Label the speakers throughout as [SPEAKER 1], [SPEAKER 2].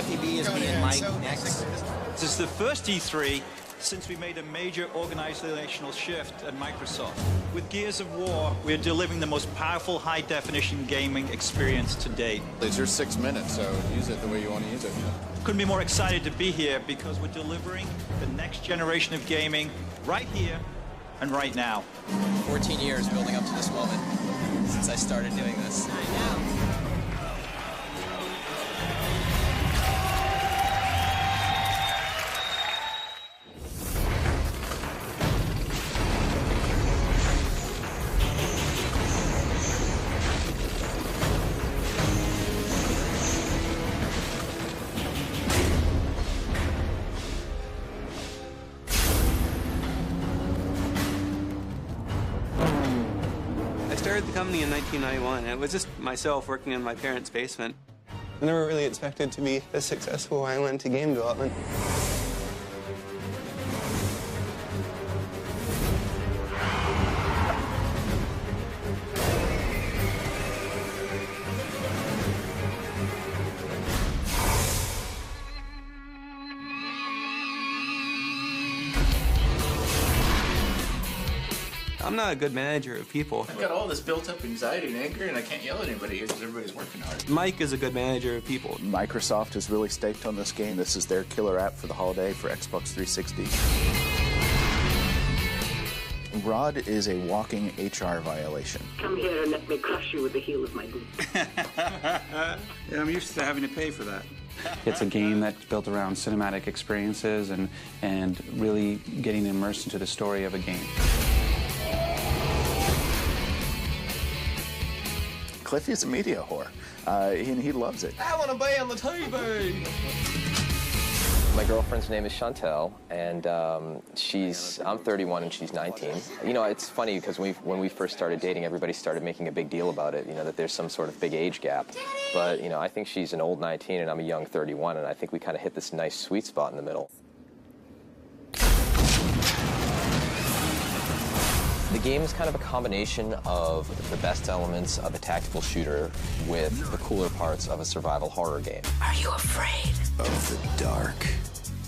[SPEAKER 1] Cliffy B is me and Mike next.
[SPEAKER 2] This is the first E3 since we made a major organizational shift at Microsoft. With Gears of War, we're delivering the most powerful high-definition gaming experience to date.
[SPEAKER 3] It's your 6 minutes, so use it the way you want to use it.
[SPEAKER 2] Couldn't be more excited to be here because we're delivering the next generation of gaming right here and right now.
[SPEAKER 1] 14 years building up to this moment since I started doing this. I know.
[SPEAKER 4] I started the company in 1991, and it was just myself working in my parents' basement.
[SPEAKER 5] I never really expected to be as successful as I went into game development.
[SPEAKER 4] I'm not a good manager of people.
[SPEAKER 6] I've got all this built-up anxiety and anger, and I can't yell at anybody here because everybody's working hard.
[SPEAKER 4] Mike is a good manager of people.
[SPEAKER 3] Microsoft is really staked on this game. This is their killer app for the holiday for Xbox 360. Rod is a walking HR violation.
[SPEAKER 7] Come here and let me crush you with the heel of my boot.
[SPEAKER 4] Yeah, I'm used to having to pay for that.
[SPEAKER 8] It's a game that's built around cinematic experiences and really getting immersed into the story of a game.
[SPEAKER 3] Cliffy is a media whore, and he loves it.
[SPEAKER 5] I want to be on the TV!
[SPEAKER 9] My girlfriend's name is Chantel, and I'm 31 and she's 19. You know, it's funny because when we first started dating, everybody started making a big deal about it, you know, that there's some sort of big age gap. But, you know, I think she's an old 19 and I'm a young 31, and I think we kind of hit this nice sweet spot in the middle. The game is kind of a combination of the best elements of a tactical shooter with the cooler parts of a survival horror game.
[SPEAKER 7] Are you afraid
[SPEAKER 3] Of the dark.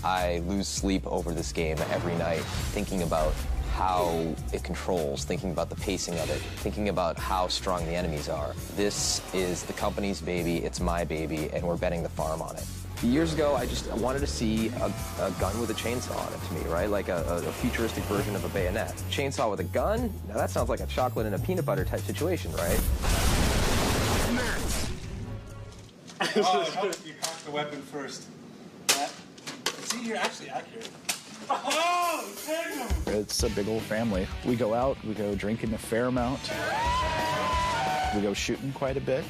[SPEAKER 9] I lose sleep over this game every night, thinking about how it controls, thinking about the pacing of it, thinking about how strong the enemies are. This is the company's baby, it's my baby, and we're betting the farm on it. Years ago, I wanted to see a gun with a chainsaw on it to me, right? Like a futuristic version of a bayonet. Chainsaw with a gun? Now that sounds like a chocolate and a peanut butter type situation, right?
[SPEAKER 4] Oh, how did you cock the weapon first? See, you're actually accurate. Oh, damn!
[SPEAKER 3] It's a big old family. We go out, we go drinking a fair amount. We go shooting quite a bit.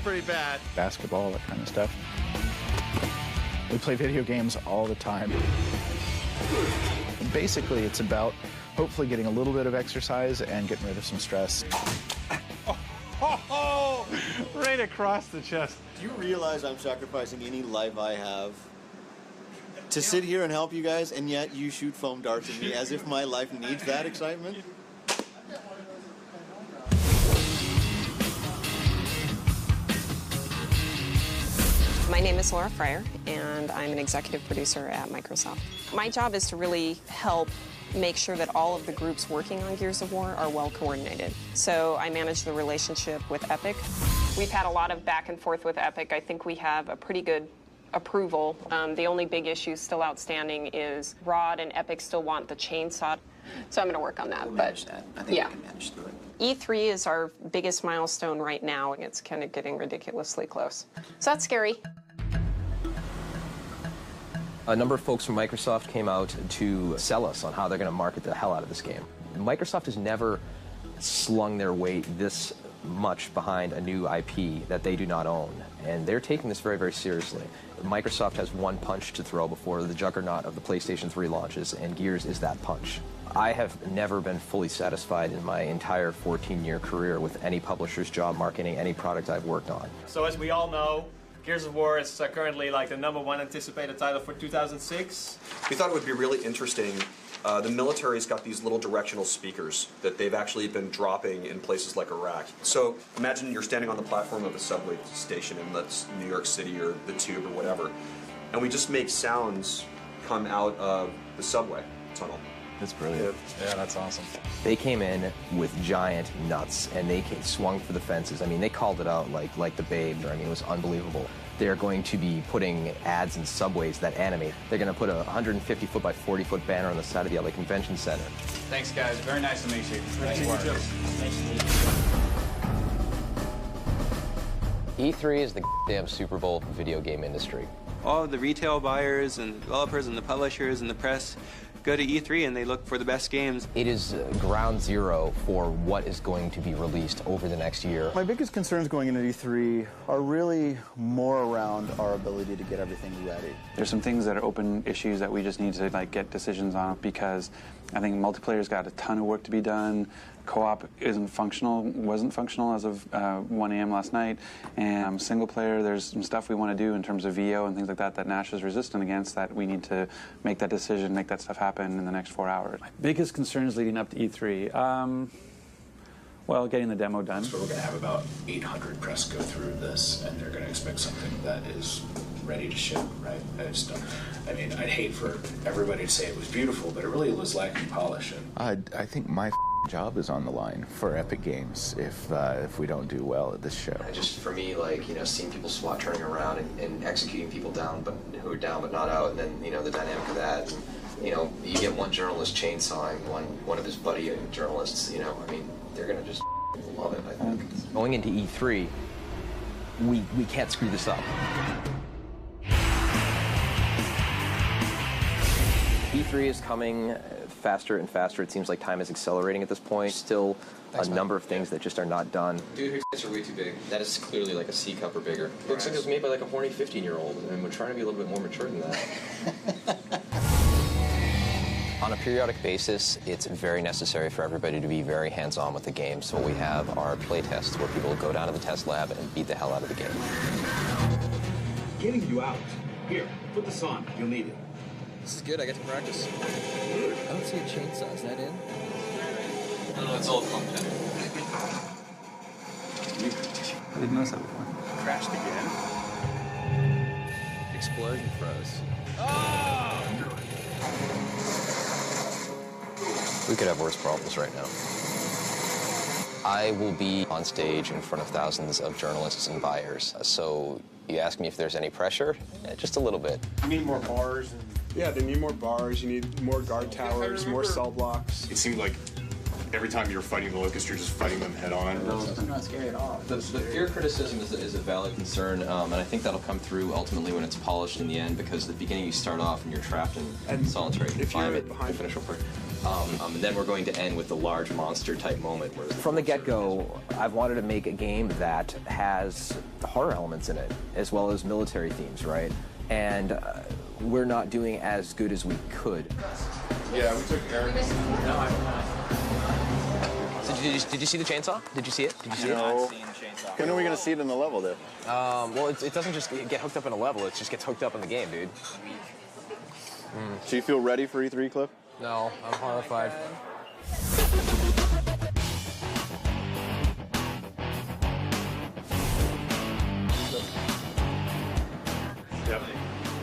[SPEAKER 6] Pretty bad.
[SPEAKER 3] Basketball, that kind of stuff. We play video games all the time. And basically, it's about hopefully getting a little bit of exercise and getting rid of some stress.
[SPEAKER 4] Oh, right across the chest.
[SPEAKER 10] Do you realize I'm sacrificing any life I have to sit here and help you guys, and yet you shoot foam darts at me as if my life needs that excitement?
[SPEAKER 11] My name is Laura Fryer, and I'm an executive producer at Microsoft. My job is to really help make sure that all of the groups working on Gears of War are well coordinated. So I manage the relationship with Epic. We've had a lot of back and forth with Epic. I think we have a pretty good approval. The only big issue still outstanding is Rod and Epic still want the chainsaw. So I'm going to work on that.
[SPEAKER 1] We'll manage that. I think we can manage through it.
[SPEAKER 11] E3 is our biggest milestone right now, and it's kind of getting ridiculously close. So that's scary.
[SPEAKER 9] A number of folks from Microsoft came out to sell us on how they're going to market the hell out of this game. Microsoft has never slung their weight this much behind a new IP that they do not own, and they're taking this very, very seriously. Microsoft has one punch to throw before the juggernaut of the PlayStation 3 launches, and Gears is that punch. I have never been fully satisfied in my entire 14-year career with any publisher's job marketing any product I've worked on.
[SPEAKER 6] So as we all know, Gears of War is currently like the #1 anticipated title for 2006.
[SPEAKER 12] We thought it would be really interesting the military's got these little directional speakers that they've actually been dropping in places like Iraq. So imagine you're standing on the platform of a subway station in let's New York City or the Tube or whatever, and we just make sounds come out of the subway tunnel.
[SPEAKER 3] That's brilliant. Yeah, that's awesome.
[SPEAKER 9] They came in with giant nuts, and they swung for the fences. I mean, they called it out like the Babe. I mean, it was unbelievable. They're going to be putting ads in subways that animate. They're going to put a 150-foot by 40-foot banner on the side of the LA Convention Center.
[SPEAKER 4] Thanks, guys. Very nice to meet you.
[SPEAKER 9] Nice work.
[SPEAKER 4] Nice to meet you.
[SPEAKER 9] E3 is the damn Super Bowl for video game industry.
[SPEAKER 5] All of the retail buyers and developers and the publishers and the press go to E3 and they look for the best games.
[SPEAKER 9] It is ground zero for what is going to be released over the next year.
[SPEAKER 3] My biggest concerns going into E3 are really more around our ability to get everything ready.
[SPEAKER 8] There's some things that are open issues that we just need to get decisions on, because I think multiplayer's got a ton of work to be done. Co-op wasn't functional as of 1 a.m. last night. And single player, there's some stuff we want to do in terms of VO and things like that Nash is resistant against, that we need to make that decision, make that stuff happen in the next 4 hours. My biggest concerns leading up to E3, well, getting the demo done.
[SPEAKER 6] So we're going to have about 800 press go through this, and they're going to expect something that is ready to ship, right? I mean, I'd hate for everybody to say it was beautiful, but it really was lacking polish.
[SPEAKER 13] I think my job is on the line for Epic Games if we don't do well at this show.
[SPEAKER 9] Just for me, seeing people SWAT turning around and executing people down, who are down but not out, and then the dynamic of that. And, you get one journalist chainsawing one of his buddy journalists. I mean, they're gonna just love it. I think. Going into E3, we can't screw this up. E3 is coming faster and faster. It seems like time is accelerating at this point. Still a number of things that just are not done.
[SPEAKER 14] Dude, her tits are way too big.
[SPEAKER 9] That is clearly like a C cup or bigger. It looks like it was made by like a horny 15-year-old, and we're trying to be a little bit more mature than that. On a periodic basis, it's very necessary for everybody to be very hands-on with the game. So we have our play tests where people go down to the test lab and beat the hell out of the game.
[SPEAKER 15] Getting you out. Here, put this on. You'll need it.
[SPEAKER 1] This is good. I get to practice. I don't see a chainsaw. Is that in?
[SPEAKER 14] No, it's all content.
[SPEAKER 8] I didn't notice that before.
[SPEAKER 4] Crashed again.
[SPEAKER 9] Explosion froze.
[SPEAKER 1] Oh!
[SPEAKER 9] We could have worse problems right now. I will be on stage in front of thousands of journalists and buyers. So you ask me if there's any pressure? Just a little bit.
[SPEAKER 4] You need more bars and...
[SPEAKER 16] Yeah, they need more bars, you need more guard towers, more cell blocks.
[SPEAKER 17] It seemed like every time you're fighting the Locust, you're just fighting them head on.
[SPEAKER 14] It's not scary at all.
[SPEAKER 9] The fear criticism is a valid concern, and I think that'll come through ultimately when it's polished in the end, because at the beginning you start off and you're trapped in solitary confinement. And then we're going to end with the large monster type moment. From the get-go, I've wanted to make a game that has horror elements in it, as well as military themes, right? And we're not doing as good as we could.
[SPEAKER 17] Yeah, we took Aaron.
[SPEAKER 14] No, I'm not.
[SPEAKER 9] So did you see the chainsaw? Did you see it? Did you see
[SPEAKER 10] No.
[SPEAKER 9] it?
[SPEAKER 10] When are we going to see it in the level, though?
[SPEAKER 9] Well, it doesn't just get hooked up in a level. It just gets hooked up in the game, dude.
[SPEAKER 10] So you feel ready for E3, Cliff?
[SPEAKER 9] No, I'm horrified.
[SPEAKER 17] Yep.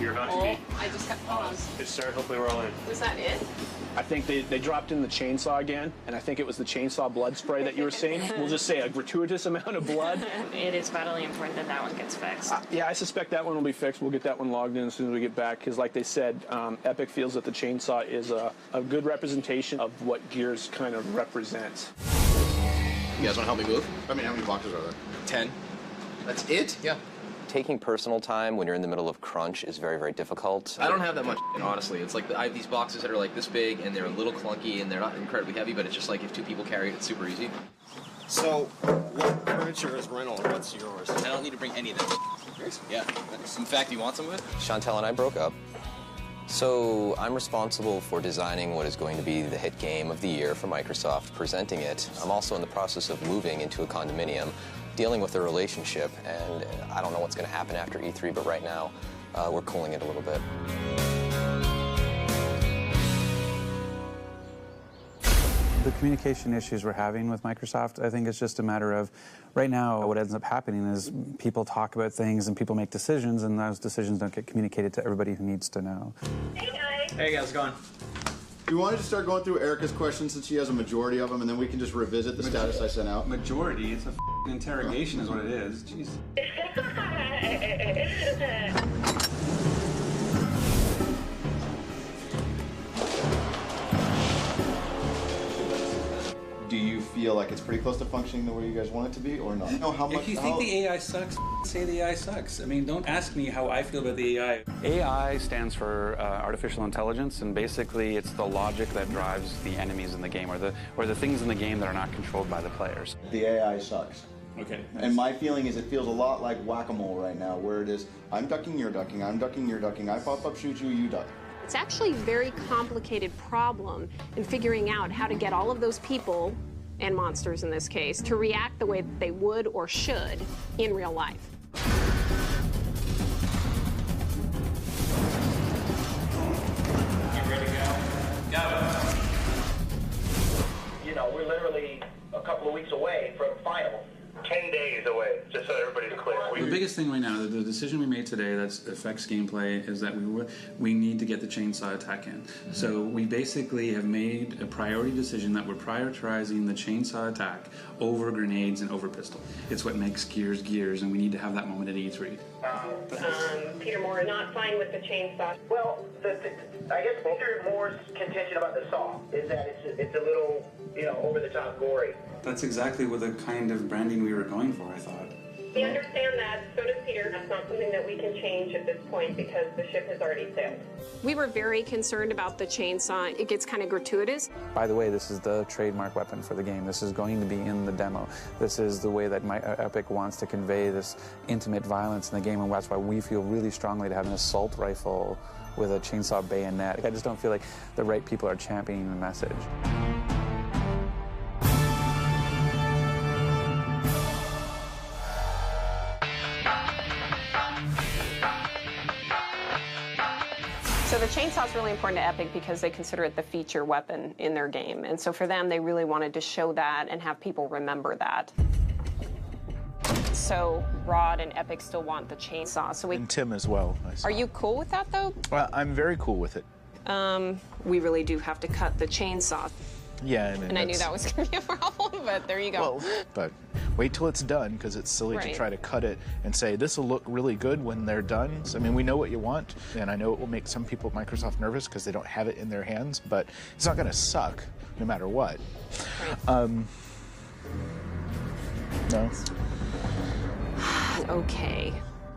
[SPEAKER 17] You're about to be.
[SPEAKER 18] I just got paused.
[SPEAKER 17] Good start. Hopefully we're all in.
[SPEAKER 18] Was that it?
[SPEAKER 15] I think they dropped in the chainsaw again, and I think it was the chainsaw blood spray that you were seeing. We'll just say a gratuitous amount of blood.
[SPEAKER 18] It is vitally important that that one gets fixed.
[SPEAKER 15] Yeah, I suspect that one will be fixed. We'll get that one logged in as soon as we get back, because like they said, Epic feels that the chainsaw is a good representation of what Gears kind of represents.
[SPEAKER 14] You guys want to help me move?
[SPEAKER 17] I mean, how many boxes are there?
[SPEAKER 14] 10. That's it? Yeah.
[SPEAKER 9] Taking personal time when you're in the middle of crunch is very, very difficult.
[SPEAKER 14] I don't have that much, honestly. It's like I have these boxes that are like this big, and they're a little clunky, and they're not incredibly heavy, but it's just like if two people carry it, it's super easy.
[SPEAKER 5] So, what furniture is rental and what's yours?
[SPEAKER 1] I don't need to bring any of them. Yeah. In fact, you want some of it?
[SPEAKER 9] Chantel and I broke up. So I'm responsible for designing what is going to be the hit game of the year for Microsoft, presenting it. I'm also in the process of moving into a condominium, dealing with a relationship, and I don't know what's going to happen after E3, but right now we're cooling it a little bit.
[SPEAKER 8] The communication issues we're having with Microsoft, I think it's just a matter of, right now, what ends up happening is people talk about things and people make decisions, and those decisions don't get communicated to everybody who needs to know.
[SPEAKER 1] Hey guys, how's it going?
[SPEAKER 10] Do you want to just start going through Erica's questions since she has a majority of them, and then we can just revisit the status I sent out?
[SPEAKER 8] Majority? It's a interrogation is what it is. Jeez.
[SPEAKER 10] Do you feel like it's pretty close to functioning the way you guys want it to be, or not? No, how much?
[SPEAKER 19] If you think the AI sucks, say the AI sucks. I mean, don't ask me how I feel about the AI.
[SPEAKER 8] AI stands for artificial intelligence, and basically it's the logic that drives the enemies in the game, or the things in the game that are not controlled by the players.
[SPEAKER 10] The AI sucks.
[SPEAKER 19] Okay.
[SPEAKER 10] And my feeling is it feels a lot like whack-a-mole right now, where it is, I'm ducking, you're ducking, I'm ducking, you're ducking, I pop up, shoot you, you duck.
[SPEAKER 11] It's actually a very complicated problem in figuring out how to get all of those people, and monsters in this case, to react the way that they would or should in real life.
[SPEAKER 4] You ready to go? Go.
[SPEAKER 20] You know, we're literally a couple of weeks away from final. 10 days away, just so everybody's clear.
[SPEAKER 19] The biggest thing right now, the decision we made today that affects gameplay, is that we need to get the chainsaw attack in. So we basically have made a priority decision that we're prioritizing the chainsaw attack over grenades and over pistol. It's what makes Gears Gears, and we need to have that moment at E3.
[SPEAKER 7] Peter Moore not fine with the chainsaw.
[SPEAKER 20] Well, I guess Peter Moore's contention about the saw is that it's a little, over the top gory.
[SPEAKER 19] That's exactly what the kind of branding we were going for, I thought.
[SPEAKER 7] We understand that. So does Peter. That's not something that we can change at this point because the ship has already sailed.
[SPEAKER 11] We were very concerned about the chainsaw. It gets kind of gratuitous.
[SPEAKER 8] By the way, this is the trademark weapon for the game. This is going to be in the demo. This is the way that Epic wants to convey this intimate violence in the game, and that's why we feel really strongly to have an assault rifle with a chainsaw bayonet. I just don't feel like the right people are championing the message.
[SPEAKER 11] So the chainsaw is really important to Epic because they consider it the feature weapon in their game. And so for them, they really wanted to show that and have people remember that. So Rod and Epic still want the chainsaw. So
[SPEAKER 3] And Tim as well.
[SPEAKER 11] Are you cool with that, though?
[SPEAKER 3] Well, I'm very cool with it.
[SPEAKER 11] We really do have to cut the chainsaw.
[SPEAKER 3] Yeah,
[SPEAKER 11] And I knew that was going to be a problem, but there you go.
[SPEAKER 3] Well, but wait till it's done, because it's silly to try to cut it and say, this will look really good when they're done. So, I mean, we know what you want, and I know it will make some people at Microsoft nervous because they don't have it in their hands, but it's not going to suck no matter what.
[SPEAKER 11] Right.
[SPEAKER 3] No?
[SPEAKER 11] Okay.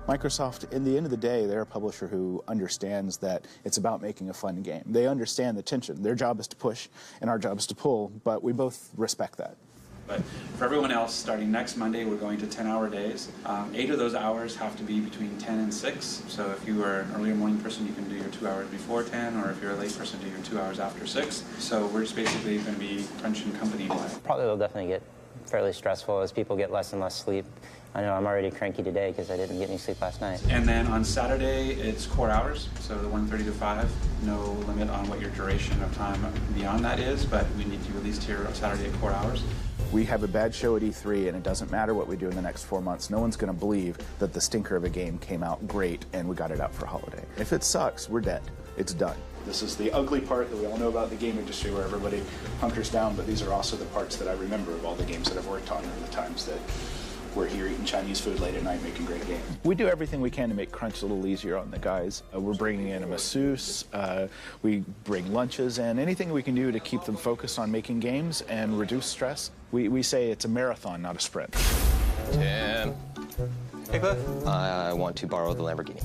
[SPEAKER 3] Microsoft, in the end of the day, they're a publisher who understands that it's about making a fun game. They understand the tension. Their job is to push, and our job is to pull, but we both respect that.
[SPEAKER 19] But for everyone else, starting next Monday, we're going to 10-hour days. 8 of those hours have to be between 10 and 6. So if you are an earlier morning person, you can do your 2 hours before 10, or if you're a late person, do your 2 hours after 6. So we're just basically going to be crunching company time.
[SPEAKER 21] Probably will definitely get fairly stressful as people get less and less sleep. I know I'm already cranky today because I didn't get any sleep last night.
[SPEAKER 19] And then on Saturday, it's core hours, so the 1:30 to 5. No limit on what your duration of time beyond that is, but we need you at least here on Saturday at core hours.
[SPEAKER 3] We have a bad show at E3, and it doesn't matter what we do in the next 4 months. No one's going to believe that the stinker of a game came out great and we got it out for holiday. If it sucks, we're dead. It's done. This is the ugly part that we all know about the game industry, where everybody hunkers down, but these are also the parts that I remember of all the games that I've worked on and the times that we're here eating Chinese food late at night making great games. We do everything we can to make crunch a little easier on the guys. We're bringing in a masseuse, we bring lunches, and anything we can do to keep them focused on making games and reduce stress. We say it's a marathon, not a sprint.
[SPEAKER 9] Tim. Hey, Cliff. I want to borrow the Lamborghini.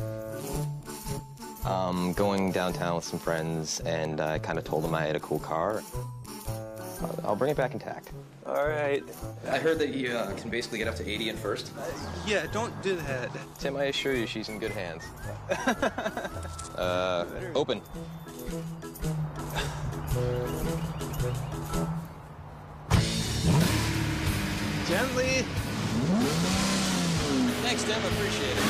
[SPEAKER 9] Going downtown with some friends, and I kind of told them I had a cool car. I'll bring it back intact.
[SPEAKER 5] All right.
[SPEAKER 14] I heard that you can basically get up to 80 in first.
[SPEAKER 5] Yeah, don't do that.
[SPEAKER 9] Tim, I assure you she's in good hands. Open.
[SPEAKER 5] Gently.
[SPEAKER 1] Thanks, Tim. Appreciate it.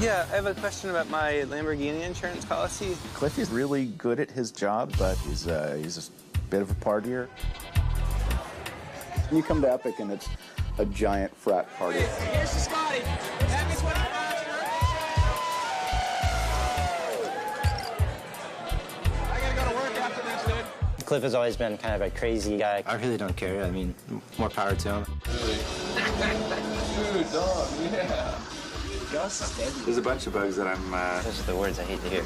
[SPEAKER 5] Yeah, I have a question about my Lamborghini insurance policy.
[SPEAKER 3] Cliff is really good at his job, but he's a bit of a partier. You come to Epic and it's a giant frat party.
[SPEAKER 1] Here's to Scotty. Happy 25. I gotta go to work after this, dude.
[SPEAKER 21] Cliff has always been kind of a crazy guy. I really don't care. I mean, more power to him.
[SPEAKER 1] Dude, dog, yeah.
[SPEAKER 8] There's a bunch of bugs that I'm...
[SPEAKER 21] Those are the words I hate to hear.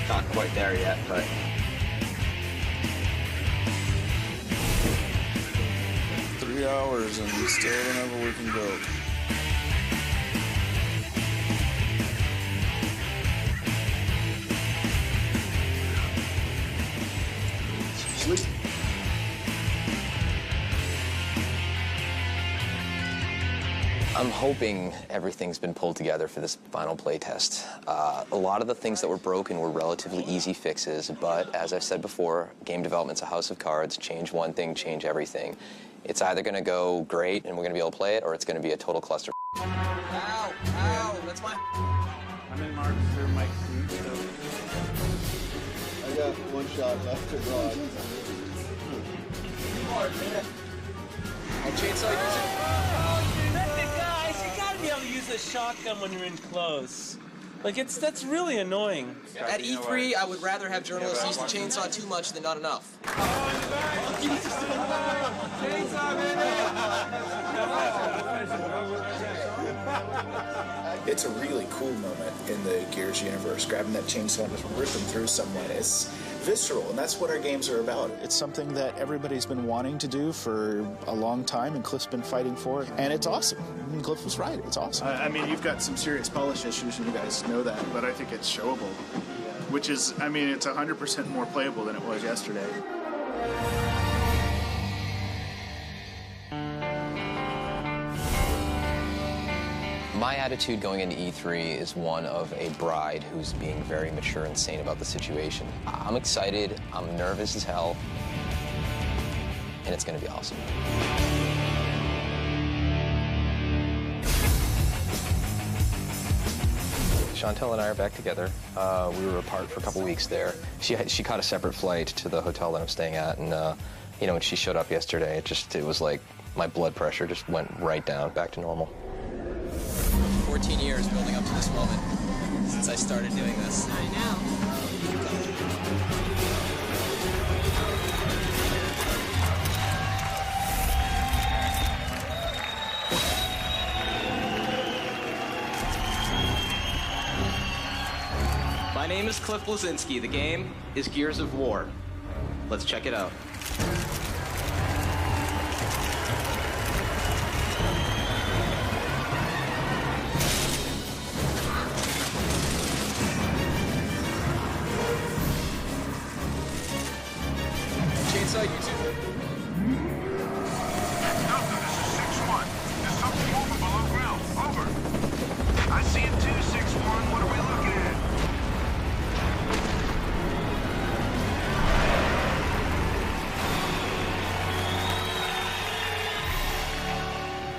[SPEAKER 14] Not quite there yet, but...
[SPEAKER 2] hours and we still don't have a working build.
[SPEAKER 3] Sleep.
[SPEAKER 9] I'm hoping everything's been pulled together for this final play test. A lot of the things that were broken were relatively easy fixes, but as I've said before, game development's a house of cards. Change one thing, change everything. It's either going to go great and we're going to be able to play it, or it's going to be a total cluster.
[SPEAKER 1] Ow, ow, that's my...
[SPEAKER 4] I'm in Mark's or Mike's suit, so...
[SPEAKER 10] I got one shot left to draw.
[SPEAKER 1] I'll chainsaw
[SPEAKER 4] Guys, you gotta be able to use a shotgun when you're in close. Like, that's really annoying.
[SPEAKER 1] At E3, I would rather have journalists use the chainsaw too much than not enough.
[SPEAKER 6] It's a really cool moment in the Gears universe. Grabbing that chainsaw and just ripping through someone. It's visceral, and that's what our games are about.
[SPEAKER 3] It's something that everybody's been wanting to do for a long time, and Cliff's been fighting for it, and it's awesome. I mean, Cliff was right. It's awesome.
[SPEAKER 22] I mean, you've got some serious polish issues, and you guys know that, but I think it's showable, which is, I mean, it's 100% more playable than it was yesterday.
[SPEAKER 9] My attitude going into E3 is one of a bride who's being very mature and sane about the situation. I'm excited, I'm nervous as hell, and it's going to be awesome. Chantel and I are back together. We were apart for a couple weeks there. She caught a separate flight to the hotel that I'm staying at, and you know, when she showed up yesterday, it was like my blood pressure just went right down, back to normal.
[SPEAKER 1] 14 years building up to this moment since I started doing this.
[SPEAKER 11] I know.
[SPEAKER 14] My name is Cliff Blazinski. The game is Gears of War. Let's check it out.
[SPEAKER 1] Chainsaw YouTube.
[SPEAKER 23] Delta, this is 6-1. There's something moving below ground. Over. I see it too, 6-1. What are we looking at?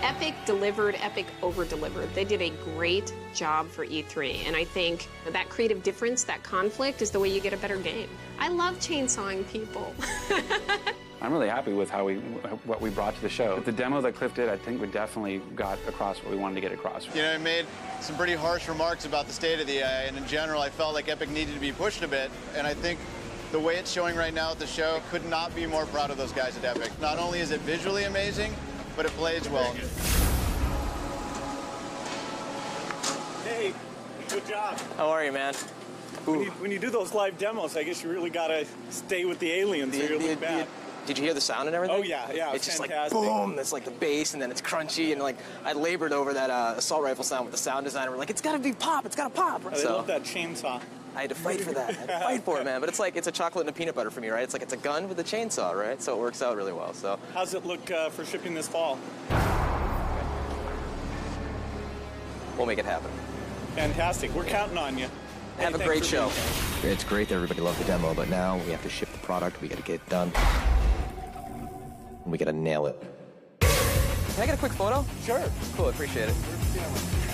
[SPEAKER 11] Epic delivered, Epic over-delivered. They did a great job for E3, and I think that creative difference, that conflict, is the way you get a better game. I love chainsawing people.
[SPEAKER 8] I'm really happy with what we brought to the show. The demo that Cliff did, I think we definitely got across what we wanted to get across.
[SPEAKER 10] You know, I made some pretty harsh remarks about the state of the AI, and in general, I felt like Epic needed to be pushed a bit, and I think the way it's showing right now at the show, I could not be more proud of those guys at Epic. Not only is it visually amazing, but it plays well.
[SPEAKER 4] Hey, good job.
[SPEAKER 14] How are you, man?
[SPEAKER 4] When you do those live demos, I guess you really gotta stay with the aliens or you'll look bad.
[SPEAKER 14] Did you hear the sound and everything?
[SPEAKER 4] Oh, yeah,
[SPEAKER 14] It's just
[SPEAKER 4] fantastic.
[SPEAKER 14] like boom, it's like the bass, and then it's crunchy, and like I labored over that assault rifle sound with the sound designer. We're like, it's gotta be pop, it's gotta pop.
[SPEAKER 4] I love that chainsaw.
[SPEAKER 14] I had to fight for that. I had to fight for it, man. But it's like, it's a chocolate and a peanut butter for me, right? It's like, it's a gun with a chainsaw, right? So it works out really well, so.
[SPEAKER 4] How's it look for shipping this fall?
[SPEAKER 14] We'll make it happen.
[SPEAKER 4] Fantastic. We're counting on you.
[SPEAKER 14] Have a great show.
[SPEAKER 9] It's great that everybody loved the demo, but now we have to ship the product, we gotta get it done. We gotta nail it. Can I get a quick photo?
[SPEAKER 15] Sure.
[SPEAKER 9] Cool, I appreciate it.